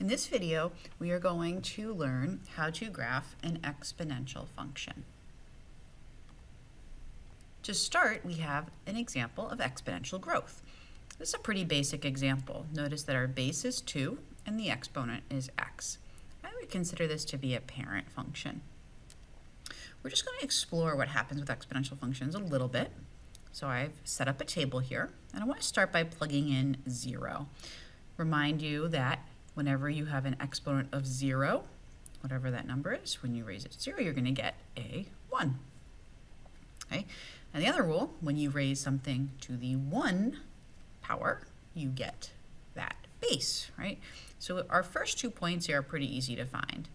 In this video, we are going to learn how to graph an exponential function. To start, we have an example of exponential growth. This is a pretty basic example. Notice that our base is 2 and the exponent is x. I would consider this to be a parent function. We're just going to explore what happens with exponential functions a little bit. So I've set up a table here, and I want to start by plugging in 0. Remind you that whenever you have an exponent of 0, whatever that number is, when you raise it to 0, you're going to get a 1. Okay? And the other rule, when you raise something to the 1 power, you get that base, right? So our first 2 points here are pretty easy to find.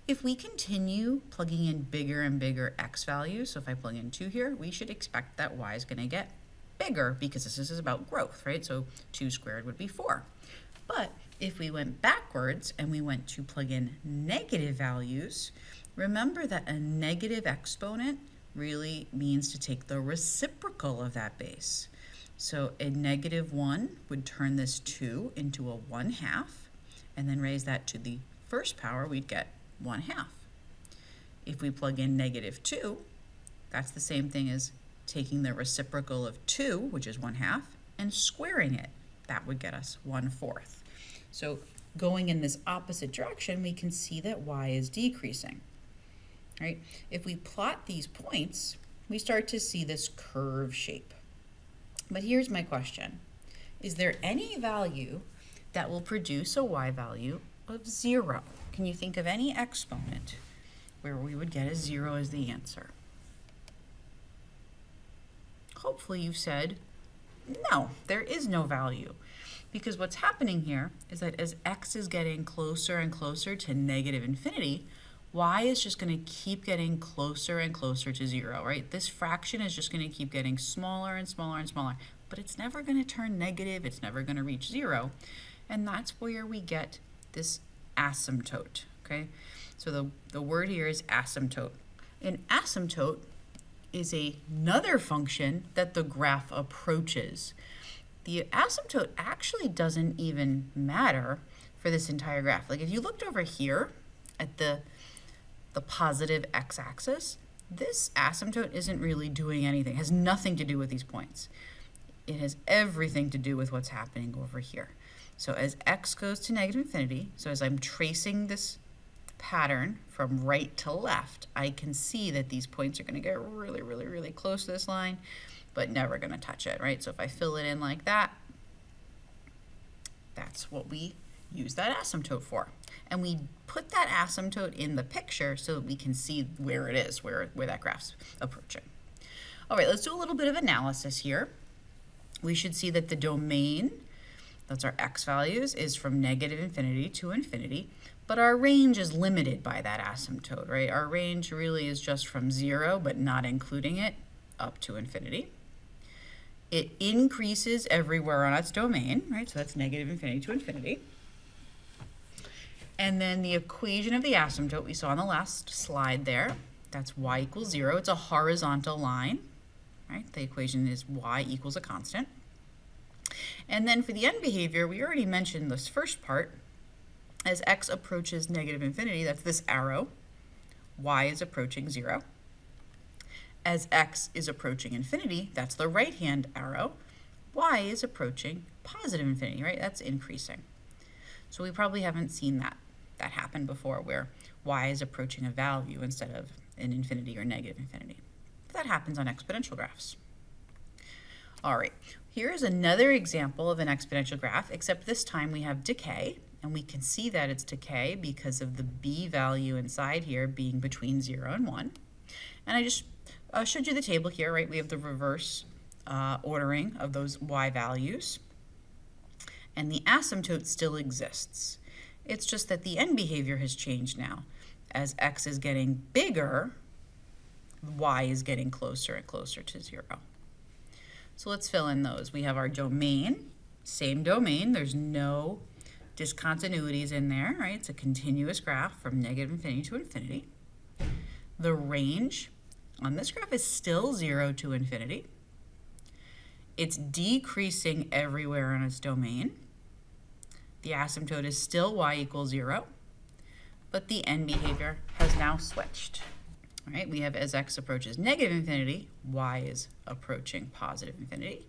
If we continue plugging in bigger and bigger x values, so if I plug in 2 here, we should expect that y is going to get bigger because this is about growth, right? So 2 squared would be 4. But if we went backwards and we went to plug in negative values, remember that a negative exponent really means to take the reciprocal of that base. So a negative 1 would turn this 2 into a 1/2, and then raise that to the first power, we'd get 1/2. If we plug in negative 2, that's the same thing as taking the reciprocal of 2, which is 1/2, and squaring it. That would get us 1/4. So going in this opposite direction, we can see that y is decreasing. Right? If we plot these points, we start to see this curve shape. But here's my question. Is there any value that will produce a y value of 0? Can you think of any exponent where we would get a 0 as the answer? Hopefully you've said, no, there is no value. Because what's happening here is that as x is getting closer and closer to negative infinity, y is just going to keep getting closer and closer to 0, right? This fraction is just going to keep getting smaller and smaller and smaller, but it's never going to turn negative, it's never going to reach 0, and that's where we get this asymptote, okay? So the word here is asymptote. An asymptote is another function that the graph approaches. The asymptote actually doesn't even matter for this entire graph. Like if you looked over here at the positive x-axis, this asymptote isn't really doing anything. It has nothing to do with these points. It has everything to do with what's happening over here. So as x goes to negative infinity, so as I'm tracing this pattern from right to left, I can see that these points are going to get really, really, really close to this line, but never going to touch it, right? So if I fill it in like that, that's what we use that asymptote for. And we put that asymptote in the picture so that we can see where it is, where that graph's approaching. All right, let's do a little bit of analysis here. We should see that the domain, that's our x values, is from negative infinity to infinity, but our range is limited by that asymptote, right? Our range really is just from 0, but not including it, up to infinity. It increases everywhere on its domain, right? So that's negative infinity to infinity. And then the equation of the asymptote we saw on the last slide there, that's y equals 0. It's a horizontal line, right? The equation is y equals a constant. And then for the end behavior, we already mentioned this first part. As x approaches negative infinity, that's this arrow, y is approaching 0. As x is approaching infinity, that's the right-hand arrow, y is approaching positive infinity, right? That's increasing. So we probably haven't seen that happen before, where y is approaching a value instead of an infinity or negative infinity. But that happens on exponential graphs. All right, here's another example of an exponential graph, except this time we have decay, and we can see that it's decay because of the b value inside here being between 0 and 1. And I just showed you the table here, right? We have the reverse ordering of those y values, and the asymptote still exists. It's just that the end behavior has changed now. As x is getting bigger, y is getting closer and closer to 0. So let's fill in those. We have our domain, same domain. There's no discontinuities in there, right? It's a continuous graph from negative infinity to infinity. The range on this graph is still 0 to infinity. It's decreasing everywhere on its domain. The asymptote is still y equals 0, but the end behavior has now switched. All right, we have as x approaches negative infinity, y is approaching positive infinity.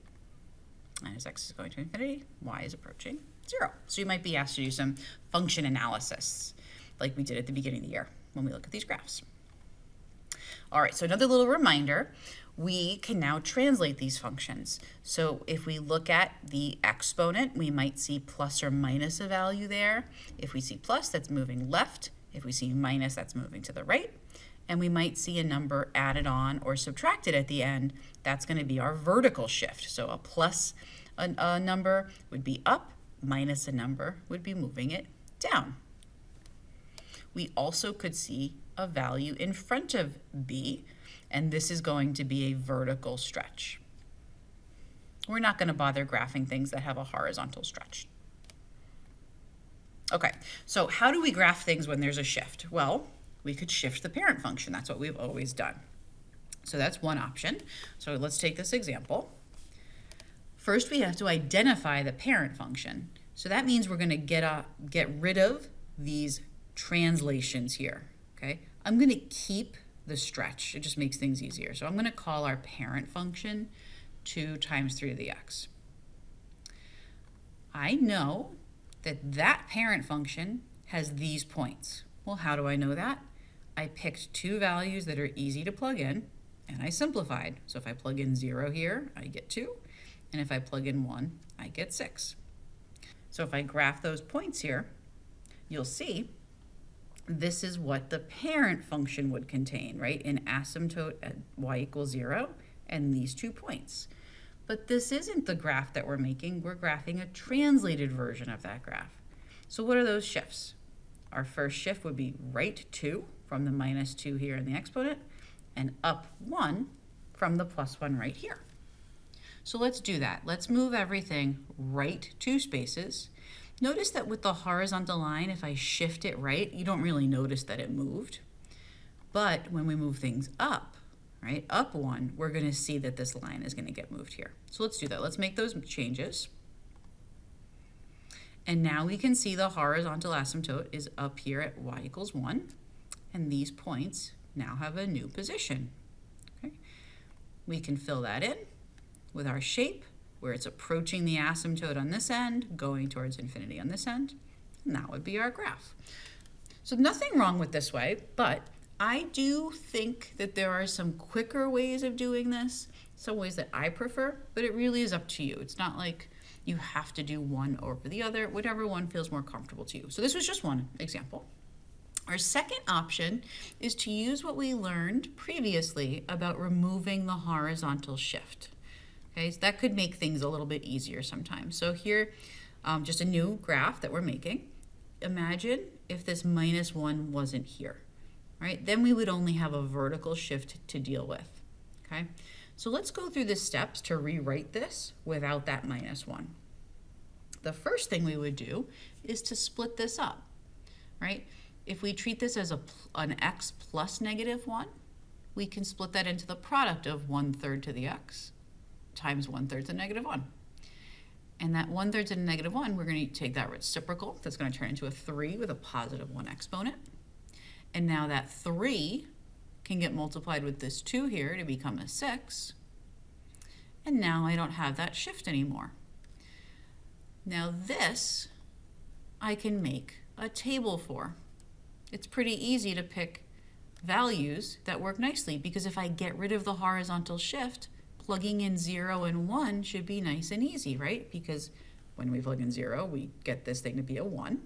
And as x is going to infinity, y is approaching 0. So you might be asked to do some function analysis like we did at the beginning of the year when we look at these graphs. All right, so another little reminder, we can now translate these functions. So if we look at the exponent, we might see plus or minus a value there. If we see plus, that's moving left. If we see minus, that's moving to the right. And we might see a number added on or subtracted at the end. That's going to be our vertical shift. So a plus a number would be up, minus a number would be moving it down. We also could see a value in front of b, and this is going to be a vertical stretch. We're not going to bother graphing things that have a horizontal stretch. Okay, so how do we graph things when there's a shift? Well, we could shift the parent function. That's what we've always done. So that's one option. So let's take this example. First, we have to identify the parent function. So that means we're going to get rid of these translations here. Okay, I'm going to keep the stretch. It just makes things easier. So I'm going to call our parent function 2 times 3 to the x. I know that that parent function has these points. Well, how do I know that? I picked 2 values that are easy to plug in, and I simplified. So if I plug in 0 here, I get 2, and if I plug in 1, I get 6. So if I graph those points here, you'll see this is what the parent function would contain, right? An asymptote at y equals 0 and these 2 points. But this isn't the graph that we're making. We're graphing a translated version of that graph. So what are those shifts? Our first shift would be right 2 from the minus 2 here in the exponent, and up 1 from the plus 1 right here. So let's do that. Let's move everything right 2 spaces. Notice that with the horizontal line, if I shift it right, you don't really notice that it moved. But when we move things up, right, up 1, we're going to see that this line is going to get moved here. So let's do that. Let's make those changes. And now we can see the horizontal asymptote is up here at y equals 1. And these points now have a new position. Okay? We can fill that in with our shape, where it's approaching the asymptote on this end, going towards infinity on this end, and that would be our graph. So nothing wrong with this way, but I do think that there are some quicker ways of doing this, some ways that I prefer, but it really is up to you. It's not like you have to do one over the other, whatever one feels more comfortable to you. So this was just one example. Our second option is to use what we learned previously about removing the horizontal shift. Okay, so that could make things a little bit easier sometimes. So here, just a new graph that we're making. Imagine if this minus 1 wasn't here, right? Then we would only have a vertical shift to deal with, okay? So let's go through the steps to rewrite this without that minus 1. The first thing we would do is to split this up, right? If we treat this as an x plus negative 1, we can split that into the product of 1/3 to the x times 1/3 to the negative 1. And that 1/3 to the negative 1, we're going to take that reciprocal. That's going to turn into a 3 with a positive 1 exponent. And now that 3 can get multiplied with this 2 here to become a 6. And now I don't have that shift anymore. Now this I can make a table for. It's pretty easy to pick values that work nicely, because if I get rid of the horizontal shift, plugging in 0 and 1 should be nice and easy, right? Because when we plug in 0, we get this thing to be a 1.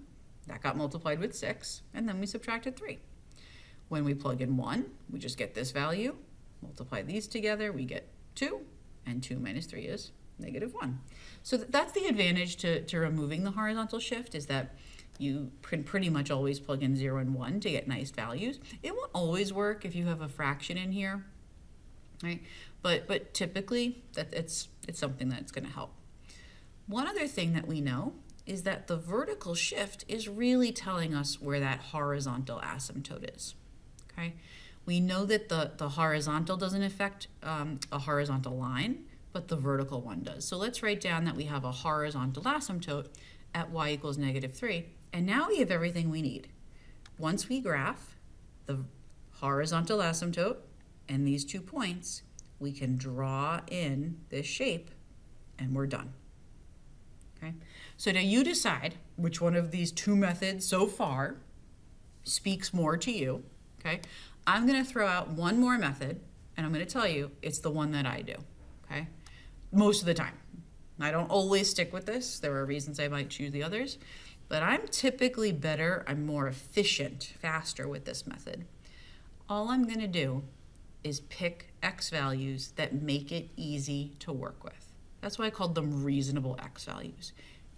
That got multiplied with 6, and then we subtracted 3. When we plug in 1, we just get this value. Multiply these together, we get 2, and 2 minus 3 is negative 1. So that's the advantage to removing the horizontal shift, is that you can pretty much always plug in 0 and 1 to get nice values. It won't always work if you have a fraction in here, right? But typically it's something that's going to help. One other thing that we know is that the vertical shift is really telling us where that horizontal asymptote is. Okay, we know that the horizontal doesn't affect a horizontal line, but the vertical one does. So let's write down that we have a horizontal asymptote at y equals -3. And now we have everything we need. Once we graph the horizontal asymptote and these 2 points, we can draw in this shape and we're done. Okay? So now you decide which one of these 2 methods so far speaks more to you. Okay? I'm going to throw out one more method and I'm going to tell you it's the one that I do. Okay? Most of the time. I don't always stick with this. There are reasons I might choose the others, but I'm typically better, I'm more efficient, faster with this method. All I'm going to do is pick x values that make it easy to work with. That's why I called them reasonable x values.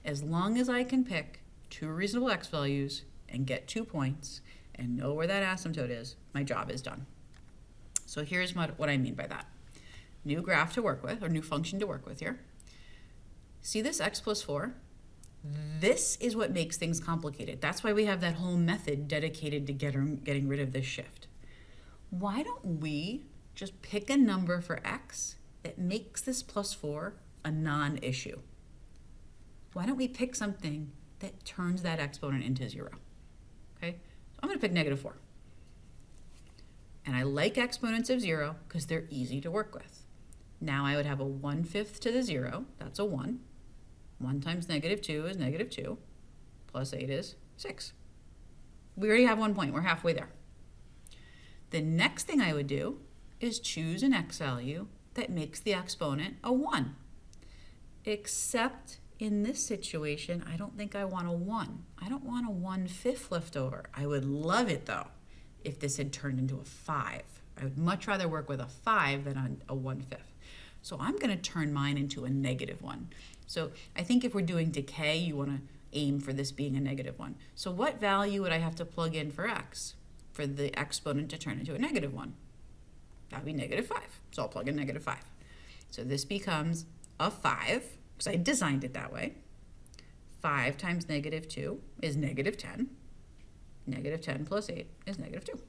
As long as I can pick 2 reasonable x values and get 2 points and know where that asymptote is, my job is done. So here's what I mean by that. New graph to work with, or new function to work with here. See this x plus 4? This is what makes things complicated. That's why we have that whole method dedicated to getting rid of this shift. Why don't we just pick a number for x that makes this plus 4 a non-issue? Why don't we pick something that turns that exponent into 0? Okay, so I'm going to pick -4. And I like exponents of 0 because they're easy to work with. Now I would have a 1/5 to the 0, that's a 1. 1 times -2 is -2, plus 8 is 6. We already have 1 point, we're halfway there. The next thing I would do is choose an x value that makes the exponent a 1. Except in this situation, I don't think I want a 1. I don't want a 1/5 left over. I would love it though if this had turned into a 5. I would much rather work with a 5 than a 1/5. So I'm going to turn mine into a -1. So I think if we're doing decay, you want to aim for this being a -1. So what value would I have to plug in for x for the exponent to turn into a -1? That would be -5. So I'll plug in -5. So this becomes a 5, because I designed it that way. 5 times -2 is -10. -10 plus 8 is -2.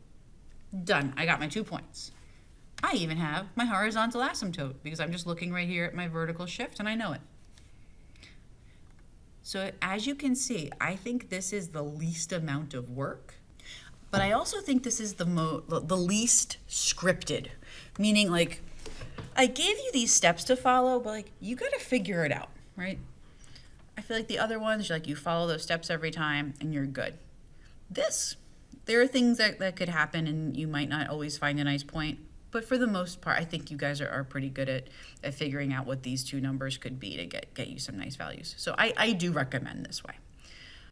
Done. I got my 2 points. I even have my horizontal asymptote because I'm just looking right here at my vertical shift and I know it. So as you can see, I think this is the least amount of work, but I also think this is the least scripted, meaning like I gave you these steps to follow, but like you got to figure it out, right? I feel like the other ones, like you follow those steps every time and you're good. There are things that could happen and you might not always find a nice point, but for the most part, I think you guys are pretty good at figuring out what these 2 numbers could be to get you some nice values. So I do recommend this way.